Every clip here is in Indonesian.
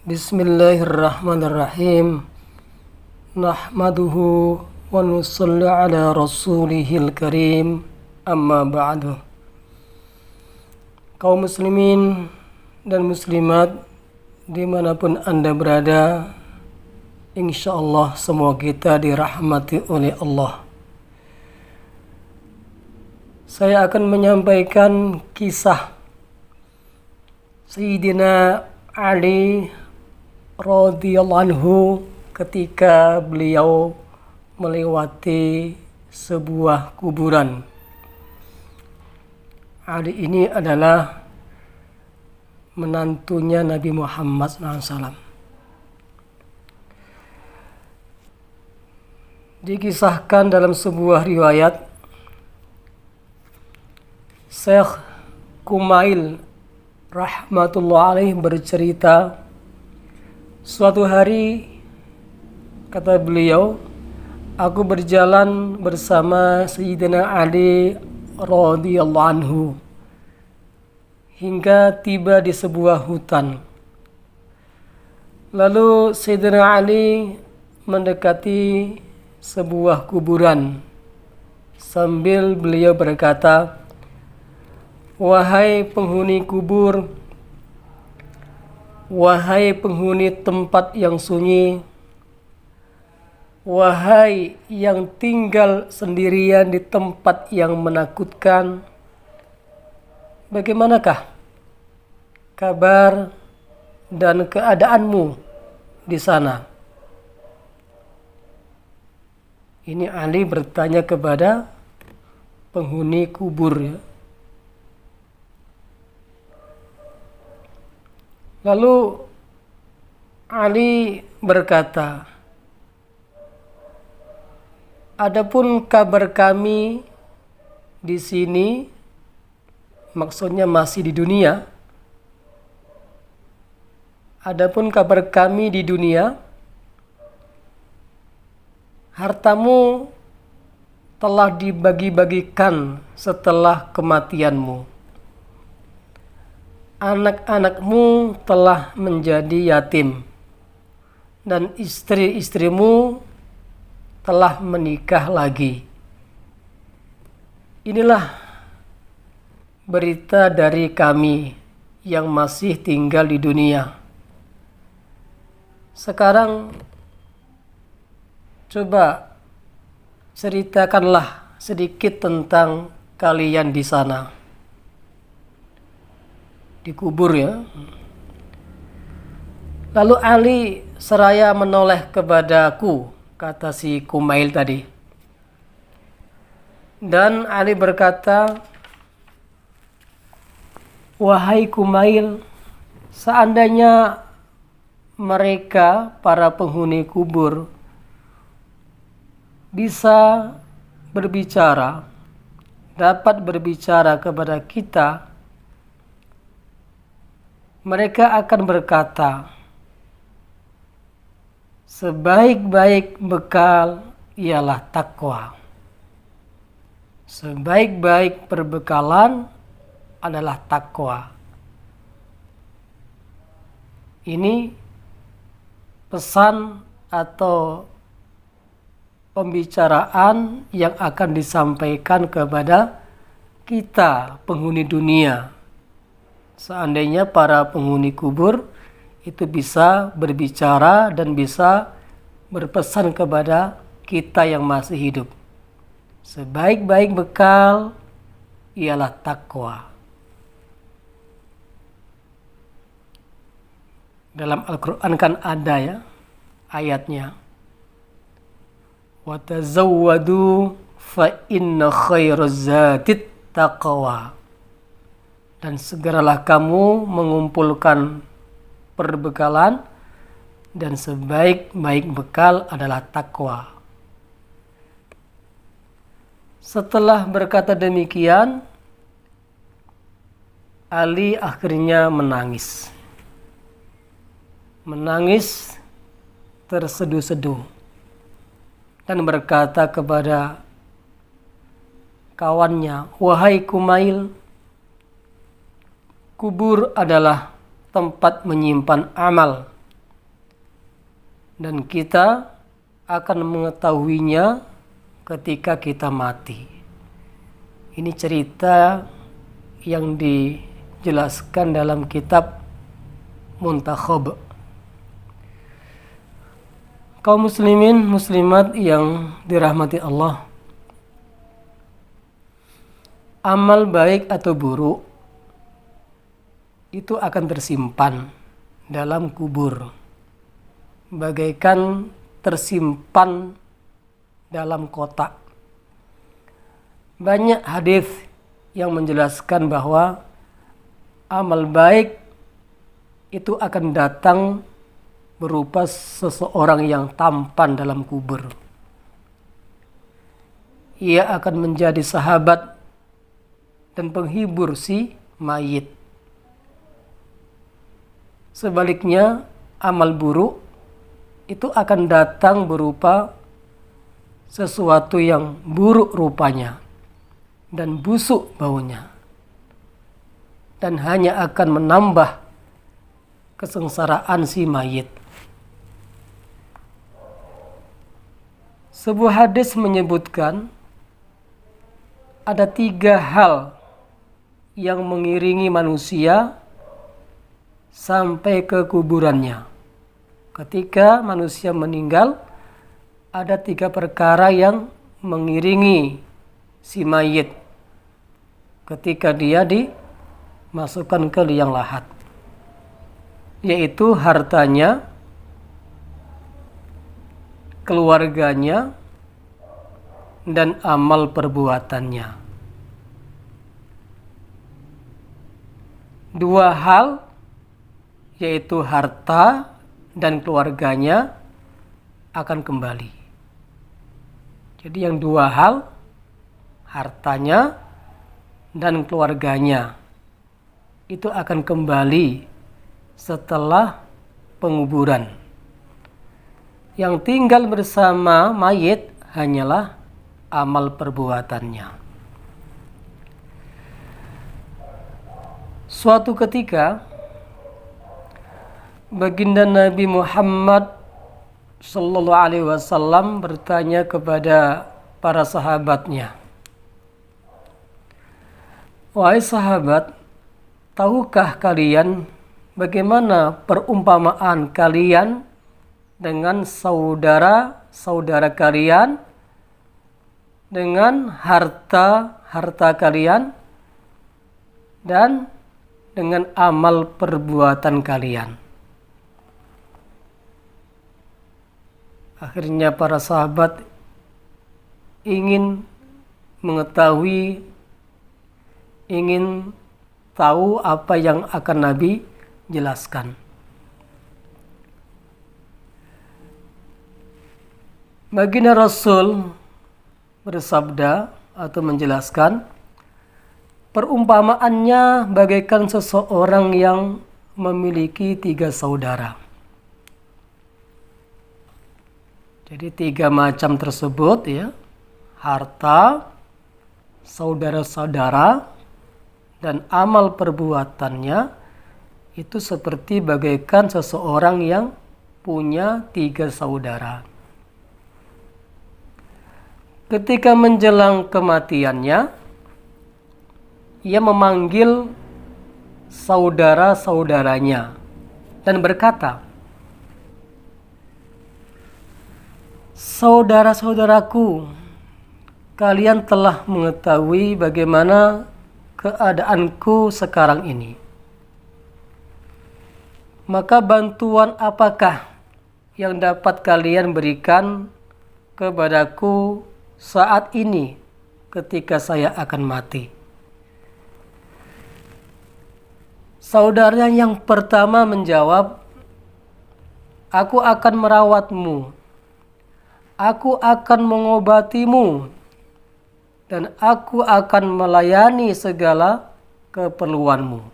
Bismillahirrahmanirrahim. Nahmaduhu wa nusalli ala rasulihil karim. Amma ba'du. Kaum muslimin dan muslimat dimanapun Anda berada, insyaallah semua kita dirahmati oleh Allah. Saya akan menyampaikan kisah Sayyidina Ali radhiyallahu anhu ketika beliau melewati sebuah kuburan. Ali ini adalah menantunya Nabi Muhammad SAW. Dikisahkan dalam sebuah riwayat, Syekh Kumail rahmatullah alaih bercerita, suatu hari, kata beliau, aku berjalan bersama Sayyidina Ali radhiyallahu anhu hingga tiba di sebuah hutan. Lalu Sayyidina Ali mendekati sebuah kuburan sambil beliau berkata, "Wahai penghuni kubur, wahai penghuni tempat yang sunyi, wahai yang tinggal sendirian di tempat yang menakutkan, bagaimanakah kabar dan keadaanmu di sana?" Ini Ali bertanya kepada penghuni kubur, ya. Lalu Ali berkata, "Adapun kabar kami di sini," maksudnya masih di dunia, "adapun kabar kami di dunia, hartamu telah dibagi-bagikan setelah kematianmu. Anak-anakmu telah menjadi yatim, dan istri-istrimu telah menikah lagi. Inilah berita dari kami yang masih tinggal di dunia. Sekarang coba ceritakanlah sedikit tentang kalian di sana." Di kubur, ya. Lalu Ali seraya menoleh kepadaku, kata si Kumail tadi. Dan Ali berkata, "Wahai Kumail, seandainya mereka, para penghuni kubur, bisa berbicara, dapat berbicara kepada kita, mereka akan berkata, sebaik-baik bekal ialah takwa. Sebaik-baik perbekalan adalah takwa." Ini pesan atau pembicaraan yang akan disampaikan kepada kita penghuni dunia. Seandainya para penghuni kubur itu bisa berbicara dan bisa berpesan kepada kita yang masih hidup. Sebaik-baik bekal ialah takwa. Dalam Al-Quran kan ada, ya, ayatnya. "Wa tazawwadu fa inna khairaz zadit taqwa." Dan segeralah kamu mengumpulkan perbekalan, dan sebaik-baik bekal adalah takwa. Setelah berkata demikian, Ali akhirnya menangis. Menangis terseduh-seduh dan berkata kepada kawannya, "Wahai Kumail, kubur adalah tempat menyimpan amal dan kita akan mengetahuinya ketika kita mati. Ini cerita yang dijelaskan dalam kitab Muntakhab. Kaum muslimin muslimat yang dirahmati Allah, amal baik atau buruk itu akan tersimpan dalam kubur, bagaikan tersimpan dalam kotak. Banyak hadis yang menjelaskan bahwa amal baik itu akan datang berupa seseorang yang tampan dalam kubur. Ia akan menjadi sahabat dan penghibur si mayit. Sebaliknya, amal buruk itu akan datang berupa sesuatu yang buruk rupanya dan busuk baunya, dan hanya akan menambah kesengsaraan si mayit. Sebuah hadis menyebutkan ada 3 hal yang mengiringi manusia sampai ke kuburannya. Ketika manusia meninggal, ada 3 perkara yang mengiringi si mayit ketika dia dimasukkan ke liang lahat, yaitu hartanya, keluarganya, dan amal perbuatannya. 2 hal, yaitu harta dan keluarganya, akan kembali. Jadi yang 2 hal, hartanya dan keluarganya, itu akan kembali setelah penguburan. Yang tinggal bersama mayit hanyalah amal perbuatannya. Suatu ketika, baginda Nabi Muhammad sallallahu alaihi wasallam bertanya kepada para sahabatnya, "Wahai sahabat, tahukah kalian bagaimana perumpamaan kalian dengan saudara-saudara kalian, dengan harta-harta kalian, dan dengan amal perbuatan kalian?" Akhirnya para sahabat ingin mengetahui, ingin tahu apa yang akan Nabi jelaskan. Baginda Rasul bersabda atau menjelaskan, perumpamaannya bagaikan seseorang yang memiliki 3 saudara. Jadi 3 macam tersebut ya, harta, saudara-saudara, dan amal perbuatannya itu seperti bagaikan seseorang yang punya 3 saudara. Ketika menjelang kematiannya, ia memanggil saudara-saudaranya dan berkata, "Saudara-saudaraku, kalian telah mengetahui bagaimana keadaanku sekarang ini. Maka bantuan apakah yang dapat kalian berikan kepadaku saat ini ketika saya akan mati?" Saudaranya yang pertama menjawab, "Aku akan merawatmu, aku akan mengobatimu, dan aku akan melayani segala keperluanmu.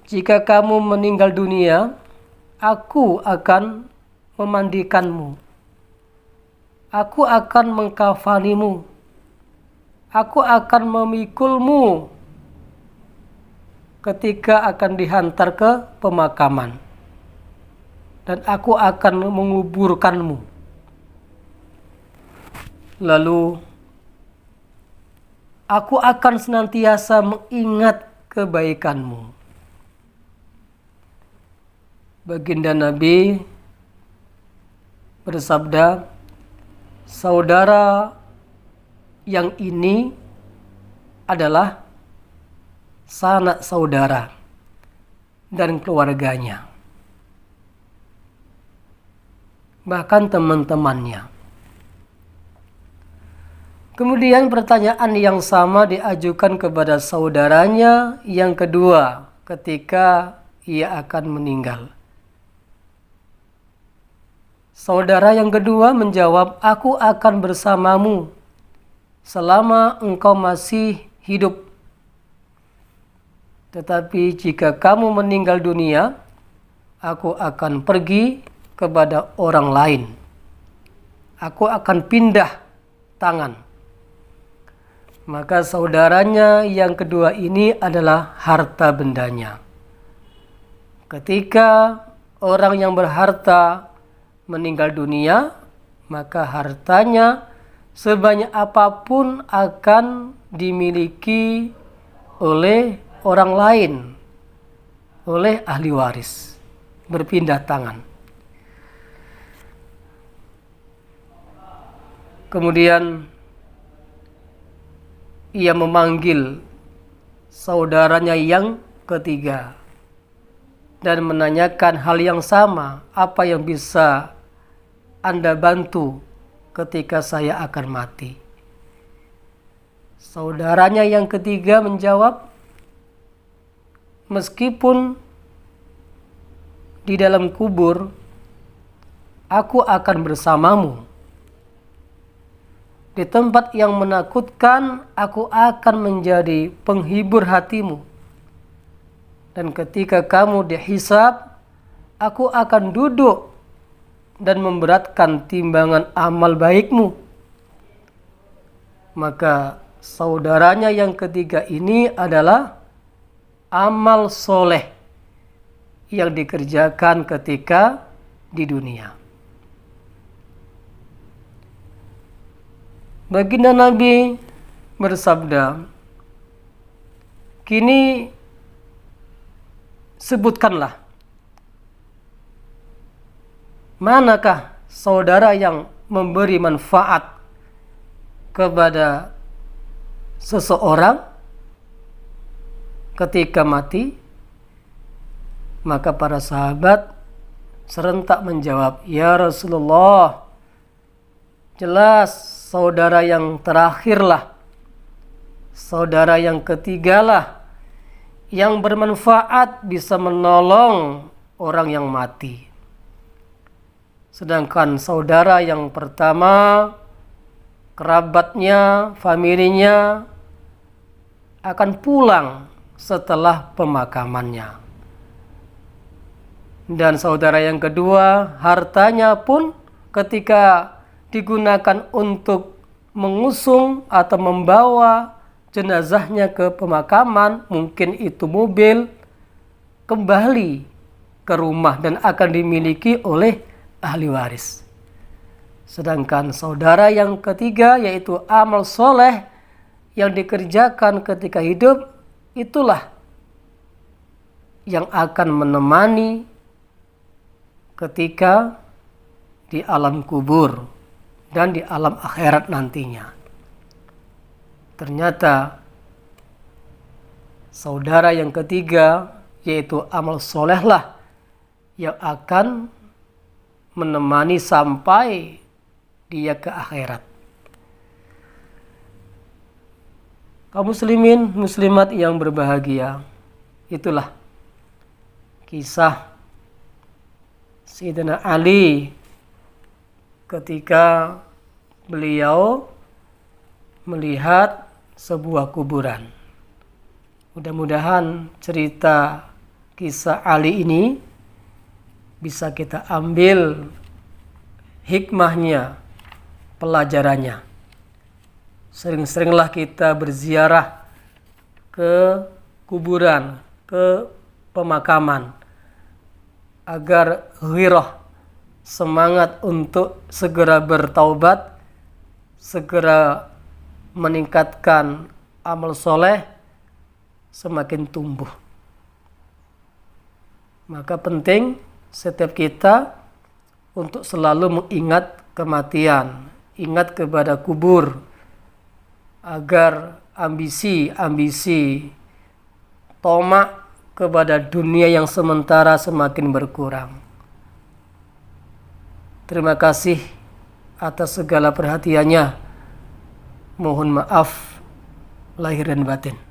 Jika kamu meninggal dunia, aku akan memandikanmu. Aku akan mengkafanimu. Aku akan memikulmu ketika akan dihantar ke pemakaman. dan aku akan menguburkanmu. Lalu aku akan senantiasa mengingat kebaikanmu. Baginda Nabi bersabda, saudara yang ini adalah sanak saudara dan keluarganya, bahkan teman-temannya. Kemudian pertanyaan yang sama diajukan kepada saudaranya yang kedua ketika ia akan meninggal. Saudara yang kedua menjawab, aku akan bersamamu selama engkau masih hidup. Tetapi jika kamu meninggal dunia, aku akan pergi kepada orang lain. Aku akan pindah tangan. Maka saudaranya yang kedua ini adalah harta bendanya. Ketika orang yang berharta meninggal dunia, maka hartanya sebanyak apapun akan dimiliki oleh orang lain, oleh ahli waris, berpindah tangan. Kemudian ia memanggil saudaranya yang ketiga dan menanyakan hal yang sama, apa yang bisa Anda bantu ketika saya akan mati? Saudaranya yang ketiga menjawab, meskipun di dalam kubur, aku akan bersamamu. Di tempat yang menakutkan, aku akan menjadi penghibur hatimu. Dan ketika kamu dihisab, aku akan duduk dan memberatkan timbangan amal baikmu. Maka saudaranya yang ketiga ini adalah amal soleh yang dikerjakan ketika di dunia. Baginda Nabi bersabda, kini sebutkanlah, manakah saudara yang memberi manfaat kepada seseorang ketika mati? Maka para sahabat serentak menjawab, ya Rasulullah, jelas saudara yang terakhirlah, saudara yang ketigalah yang bermanfaat, bisa menolong orang yang mati. Sedangkan saudara yang pertama, kerabatnya, familinya akan pulang setelah pemakamannya. Dan saudara yang kedua, hartanya pun ketika digunakan untuk mengusung atau membawa jenazahnya ke pemakaman, mungkin itu mobil, kembali ke rumah dan akan dimiliki oleh ahli waris. Sedangkan saudara yang ketiga, yaitu amal soleh yang dikerjakan ketika hidup, itulah yang akan menemani ketika di alam kubur dan di alam akhirat nantinya. Ternyata saudara yang ketiga, yaitu amal solehlah yang akan menemani sampai dia ke akhirat. Kaum muslimin, muslimat yang berbahagia, itulah kisah Sayyidina Ali ketika beliau melihat sebuah kuburan. Mudah-mudahan cerita kisah Ali ini bisa kita ambil hikmahnya, pelajarannya. Sering-seringlah kita berziarah ke kuburan, ke pemakaman, agar ghirah, semangat untuk segera bertaubat, segera meningkatkan amal soleh, semakin tumbuh. Maka penting setiap kita untuk selalu mengingat kematian, ingat kepada kubur, agar ambisi-ambisi tomak kepada dunia yang sementara semakin berkurang. Terima kasih atas segala perhatiannya. Mohon maaf lahir dan batin.